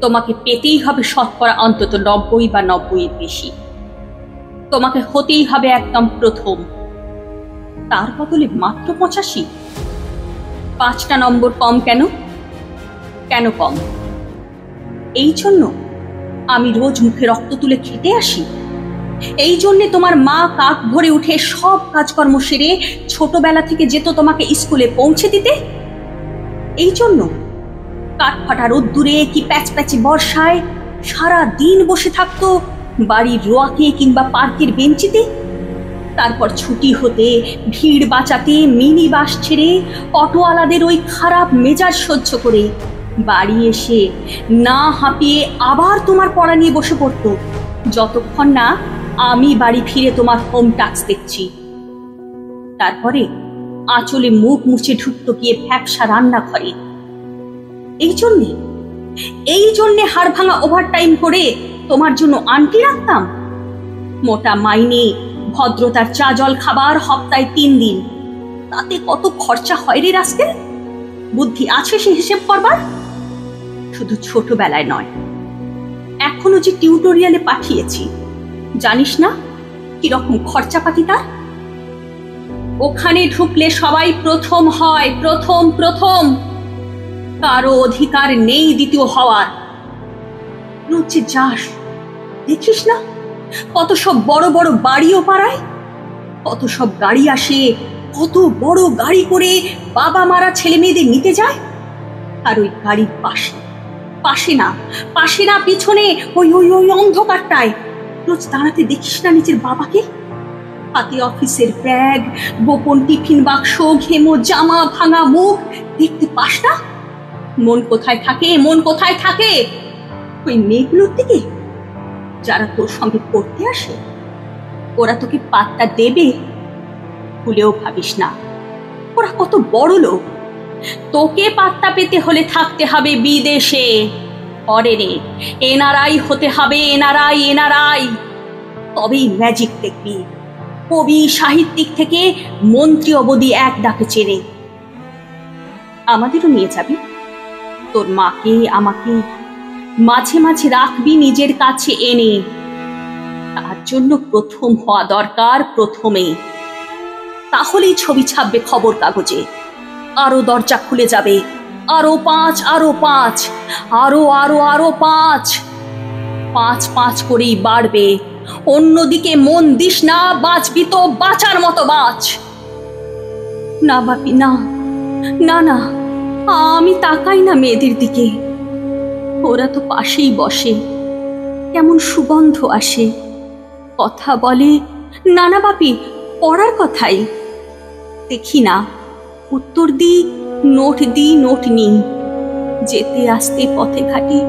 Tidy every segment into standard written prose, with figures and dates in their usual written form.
তোমাকে পেতেই হবে শতকরা অন্তত 90 বা 90-এর বেশি। তোমাকে হতেই হবে একদম প্রথম। তার বদলে মাত্র 85? 5টা নম্বর কম কেন? কেন কম? এই জন্য আমি রোজ মুখে রক্ত তুলে খেতে আসি? এই জন্যে তোমার মা কাক ভরে উঠে সব কাজকর্ম সেরে ছোটবেলা থেকে যেত তোমাকে স্কুলে পৌঁছে দিতে? এই জন্য কাঠফাটা রোদ্দুরে কি প্যাচপ্যাচে বর্ষায় সারা দিন বসে থাকতো বাড়ির রোয়াকে কিংবা পার্কের বেঞ্চিতে? তারপর ছুটি হতে ভিড় বাঁচাতে মিনি বাস ছেড়ে অটোওয়ালাদের ওই খারাপ মেজাজ সহ্য করে বাড়ি এসে না হাঁপিয়ে আবার তোমার পড়া নিয়ে বসে পড়তো, যতক্ষণ না আমি বাড়ি ফিরে তোমার হোম টাস্ক দেখছি। তারপরে আঁচলে মুখ মুছে ঢুকতো গিয়ে ভ্যাপসা রান্নাঘরে। এই জন্যে হাড় ভাঙা ওভারটাইম করে তোমার জন্য আন্টি রাখতাম। মোটা মাইনে, ভদ্রতার চা জল খাবার সপ্তাহে 3 দিন। তাতে কত খরচা হয় রে রাস্কেল? বুদ্ধি আছে সে হিসেব করবার? শুধু ছোটবেলায় নয়, এখনো যে টিউটোরিয়ালে পাঠিয়েছি, জানিস না কিরকম খরচাপাতি তার? ওখানে ঢুকলে সবাই প্রথম হয়, প্রথম প্রথম। কারো অধিকার নেই দ্বিতীয় হওয়ার। রোজ যাস, দেখিস না কত সব বড় বড় বাড়িও পাড়ায়, কত সব গাড়ি আসে, কত বড় গাড়ি করে বাবা মারা ছেলে মেয়েদের নিতে যায়। আর ওই গাড়ির পাশে না পিছনে ওই ওই ওই অন্ধকারটায় রোজ দাঁড়াতে দেখিস না নিজের বাবাকে? হাতে অফিসের ব্যাগ, গোপন টিফিন বাক্স, ঘেমো জামা, ভাঙা মুখ দেখতে পাস না? মন কোথায় থাকে? ওই মেয়েগুলোর দিকে যারা তোর সঙ্গে পড়তে আসে। ওরা তোকে পাত্তা দেবে? ভুলেও ভাবিস না, ওরা কত বড় লোক। তোকে পাত্তা পেতে হলে থাকতে হবে বিদেশে, ফরেনে, এনআরআই হতে হবে, এনআরআই। তবেই ম্যাজিক দেখবি। কবি সাহিত্যিক থেকে মন্ত্রী অবধি এক ডাকে চেনে। আমাদেরও নিয়ে যাবি, তোর মাকে আমাকে মাঝে মাঝে রাখবি নিজের কাছে এনে। তার জন্য প্রথম হওয়া দরকার, প্রথমে। তাহলেই ছবি ছাপবে খবর কাগজে। আরো দরজা খুলে যাবে, আরো 5, আরো 5, আরো আরো আরো 5, 5 করেই বাড়বে। অন্যদিকে মন দিস না, বাঁচবি তো বাঁচার মতো বাঁচ। না বাপি, না না না, আমি তাকাই না মেয়েদের দিকে। ওরা তো পাশেই বসে, কেমন সুগন্ধ আসে, কথা বলে। না না বাপি, পড়ার কথাই। দেখি না, উত্তর দি, নোট নি। যেতে আসতে পথে ঘাটে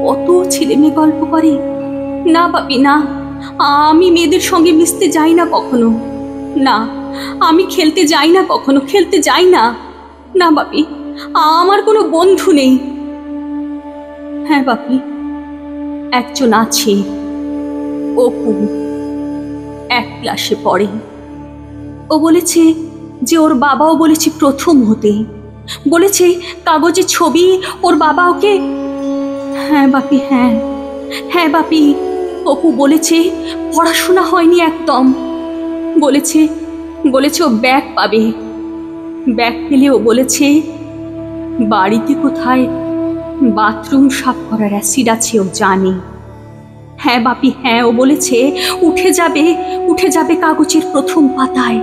কত ছেলে মেয়ে গল্প করে। না বাপি না, আমি মেয়েদের সঙ্গে মিশতে যাই না কখনো। না, আমি খেলতে যাই না কখনো, খেলতে যাই না। না বাপি, আমার কোনো বন্ধু নেই। হ্যাঁ বাপি, একজন আছে, অপু, 1 ক্লাসে পড়ে। ও বলেছে যে ওর বাবাও বলেছে প্রথম হতে, বলেছে কাগজে ছবি ওর বাবা ওকে। হ্যাঁ বাপি, হ্যাঁ বাপি, অপু বলেছে পড়াশোনা হয়নি একদম। বলেছে ও ব্যাগ পাবে। ব্যাগ পেলে ও বলেছে বাড়িতে কোথায় বাথরুম সাফ করার অ্যাসিড আছে ও জানে। হ্যাঁ বাপি, হ্যাঁ, ও বলেছে উঠে যাবে কাগজের প্রথম পাতায়।